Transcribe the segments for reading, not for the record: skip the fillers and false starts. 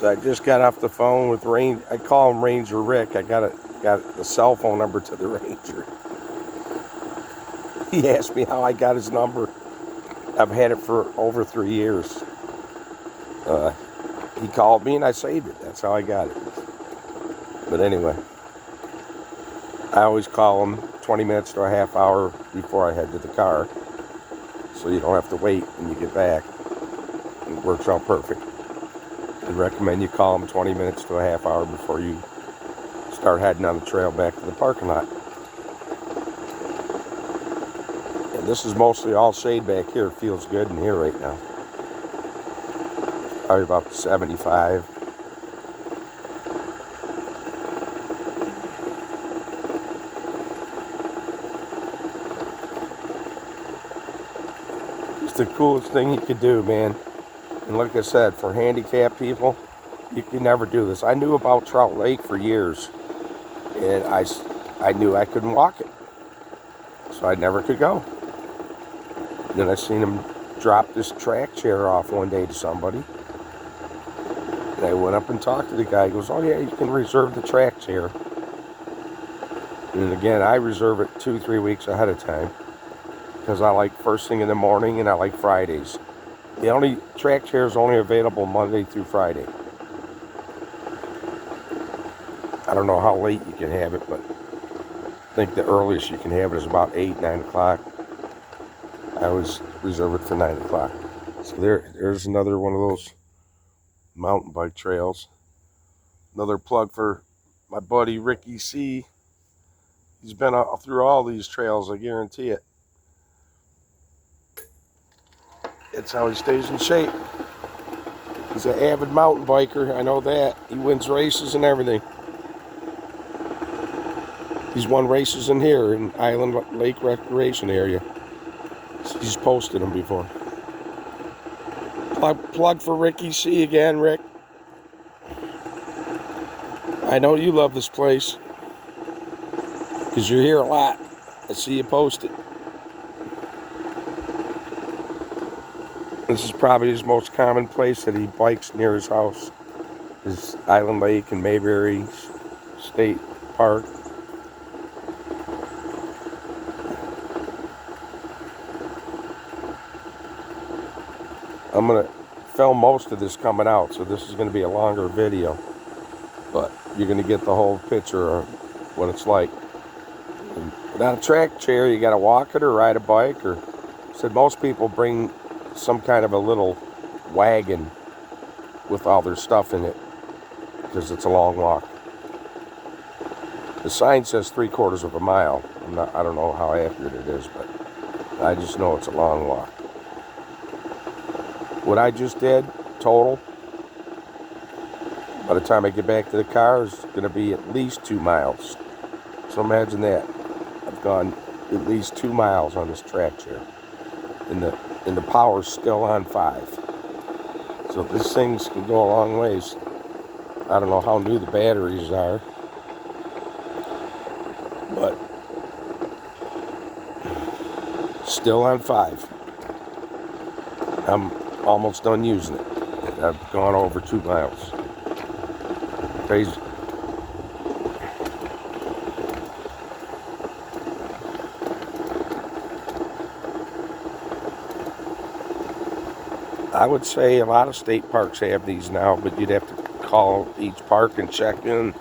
So I just got off the phone with I call him Ranger Rick. I got the cell phone number to the Ranger. He asked me how I got his number. I've had it for over 3 years. He called me and I saved it. That's how I got it. But anyway, I always call him 20 minutes to a half hour before I head to the car, so you don't have to wait when you get back. It works out perfect. I recommend you call him 20 minutes to a half hour before you start heading on the trail back to the parking lot. And this is mostly all shade back here. It feels good in here right now. Probably about 75. It's the coolest thing you could do, man. And like I said, for handicapped people, you can never do this. I knew about Trout Lake for years, and I knew I couldn't walk it, so I never could go. And then I seen him drop this track chair off one day to somebody, and I went up and talked to the guy. He goes, "Oh yeah, you can reserve the track chair." And again, I reserve it 2-3 weeks ahead of time because I like first thing in the morning, and I like Fridays. The only track chair is only available Monday through Friday. I don't know how late you can have it, but I think the earliest you can have it is about 8, 9 o'clock. I always reserve it for 9 o'clock. So there's another one of those mountain bike trails. Another plug for my buddy Ricky C. He's been through all these trails, I guarantee it. That's how he stays in shape. He's an avid mountain biker, I know that. He wins races and everything. He's won races in here in Island Lake Recreation area. He's posted them before. Plug for Ricky C again, Rick. I know you love this place because you're here a lot. I see you post it. This is probably his most common place that he bikes near his house, is Island Lake and Mayberry State Park. I'm going to film most of this coming out, so this is going to be a longer video, but you're going to get the whole picture of what it's like. And without a track chair, you got to walk it or ride a bike, or said most people bring some kind of a little wagon with all their stuff in it because it's a long walk. The sign says 3/4 of a mile. I don't know how accurate it is, but I just know it's a long walk. What I just did, total, by the time I get back to the car, is going to be at least 2 miles. So imagine that. I've gone at least 2 miles on this track chair. And the power's still on 5. So these things can go a long ways. I don't know how new the batteries are, but still on 5. I'm almost done using it. I've gone over 2 miles. Crazy. I would say a lot of state parks have these now, but you'd have to call each park and check in.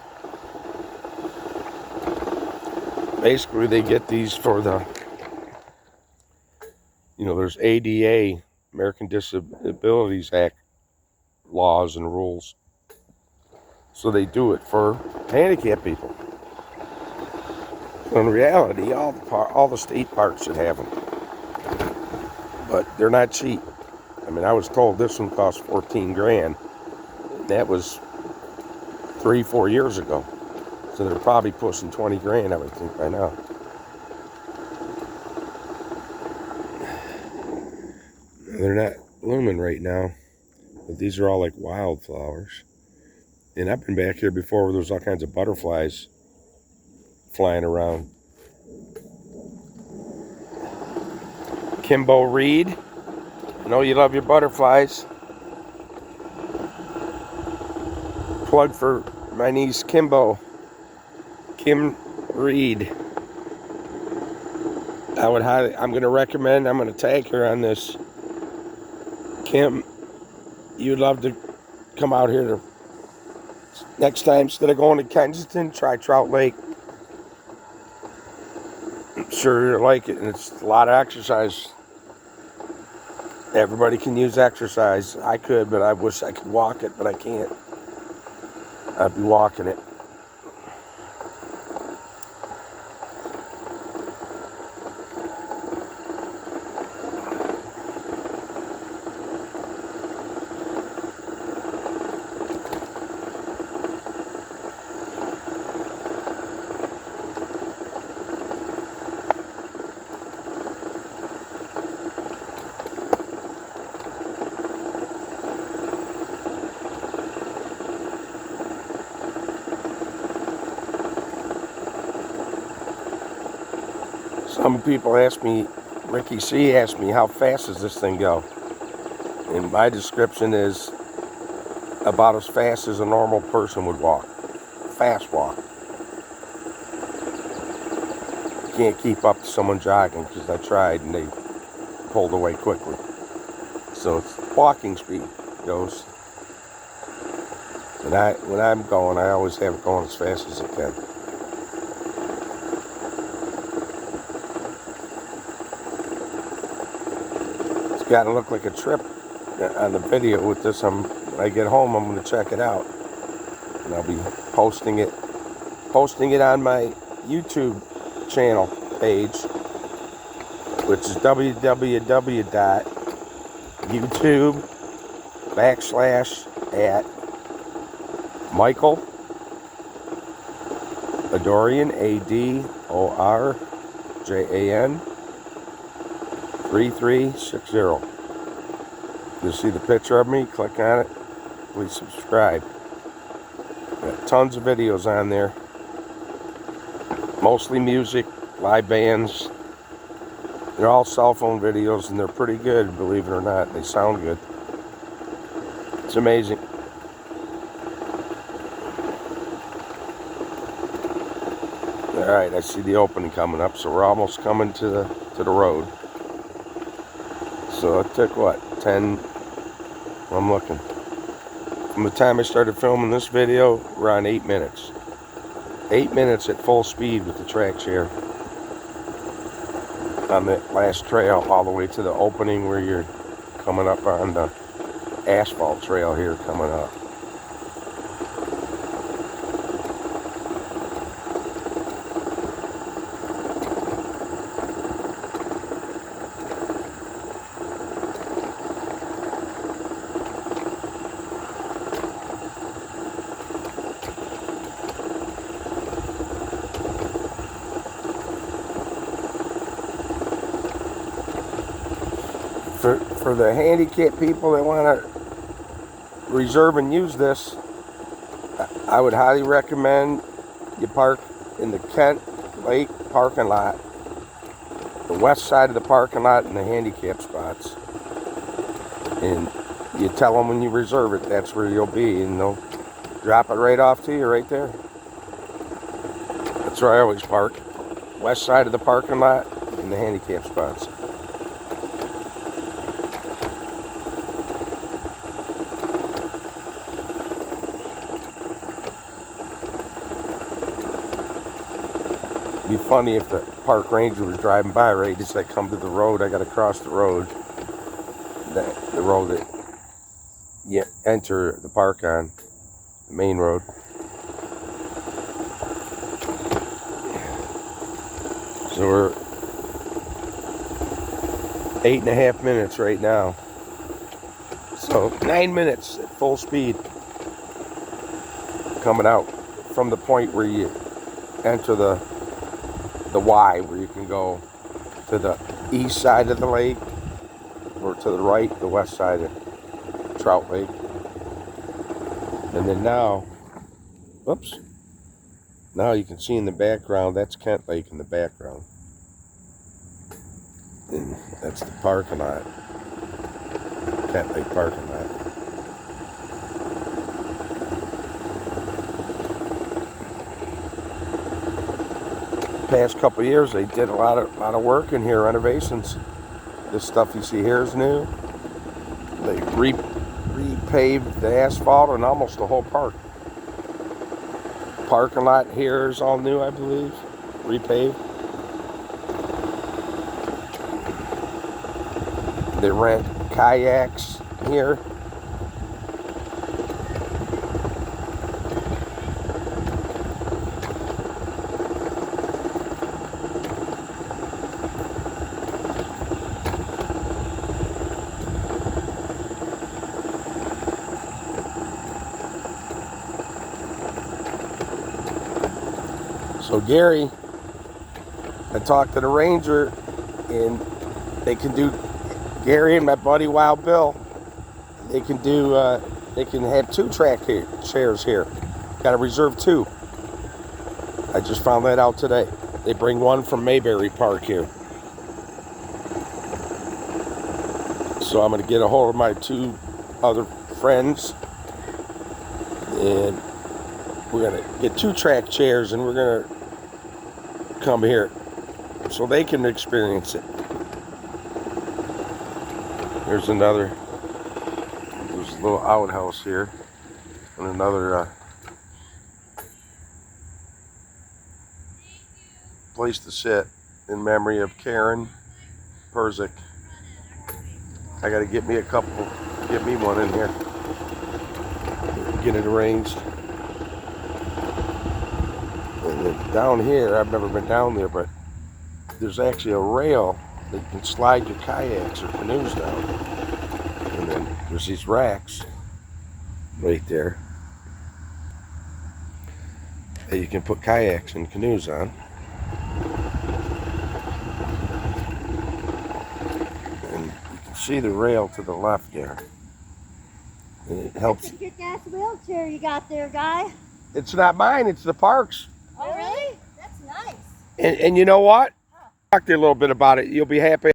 Basically, they get these for the, there's ADA, American Disabilities Act laws and rules. So they do it for handicapped people. In reality, all the state parks should have them. But they're not cheap. I mean, I was told this one cost 14 grand. That was 3-4 years ago. So they're probably pushing 20 grand, I would think, by now. They're not blooming right now, but these are all like wildflowers. And I've been back here before where there's all kinds of butterflies flying around. Kimbo Reed, I know you love your butterflies. Plug for my niece Kim Reed. I'm going to recommend, I'm going to tag her on this. Kim, you'd love to come out here next time. Instead of going to Kensington, try Trout Lake. I'm sure you'll like it, and it's a lot of exercise. Everybody can use exercise. I could, but I wish I could walk it, but I can't. I'd be walking it. Some people ask me, Ricky C asked me, how fast does this thing go? And my description is about as fast as a normal person would walk. Fast walk. You can't keep up to someone jogging, because I tried and they pulled away quickly. So it's walking speed goes. When I'm going, I always have it going as fast as I can. It's got to look like a trip on the video with this. When I get home, I'm going to check it out, and I'll be posting it on my YouTube channel page, which is www.youtube.com/@Michael Adorian, ADORJAN 3360. You'll see the picture of me. Click on it. Please subscribe. Got tons of videos on there. Mostly music, live bands. They're all cell phone videos, and they're pretty good, believe it or not. They sound good. It's amazing. Alright, I see the opening coming up, so we're almost coming to the road. So it took what, 10, I'm looking. From the time I started filming this video, we're on 8 minutes. 8 minutes at full speed with the track share. On the last trail, all the way to the opening where you're coming up on the asphalt trail here coming up. For the handicapped people that want to reserve and use this, I would highly recommend you park in the Kent Lake parking lot, the west side of the parking lot, in the handicap spots. And you tell them when you reserve it, that's where you'll be, and they'll drop it right off to you right there. That's where I always park, west side of the parking lot in the handicap spots. It'd be funny if the park ranger was driving by right as I come to the road. I got to cross the road, the road that you enter the park on, the main road. So we're 8.5 minutes right now. So 9 minutes at full speed coming out from the point where you enter the Y, where you can go to the east side of the lake, or to the right, the west side of Trout Lake. And then now, whoops, now you can see in the background, that's Kent Lake in the background. And that's the parking lot, Kent Lake parking lot. past couple of years, they did a lot of work in here, renovations. This stuff you see here is new. They repaved the asphalt and almost the whole park. Parking lot here is all new, I believe. Repaved. They rent kayaks here. So Gary, I talked to the ranger, and they can do, Gary and my buddy Wild Bill, they can do, they can have 2 track chairs here. Got to reserve 2. I just found that out today. They bring one from Mayberry Park here. So I'm going to get a hold of my 2 other friends, and we're going to get 2 track chairs, and we're going to come here so they can experience it. There's a little outhouse here, and another place to sit in memory of Karen Persick. I gotta get me one in here, get it arranged. And then down here, I've never been down there, but there's actually a rail that you can slide your kayaks or canoes down. And then there's these racks right there that you can put kayaks and canoes on. And you can see the rail to the left there. And it helps. That's a kick-ass wheelchair you got there, guy. It's not mine, it's the park's. Oh, really? That's nice. And you know what? Talk to you a little bit about it. You'll be happy.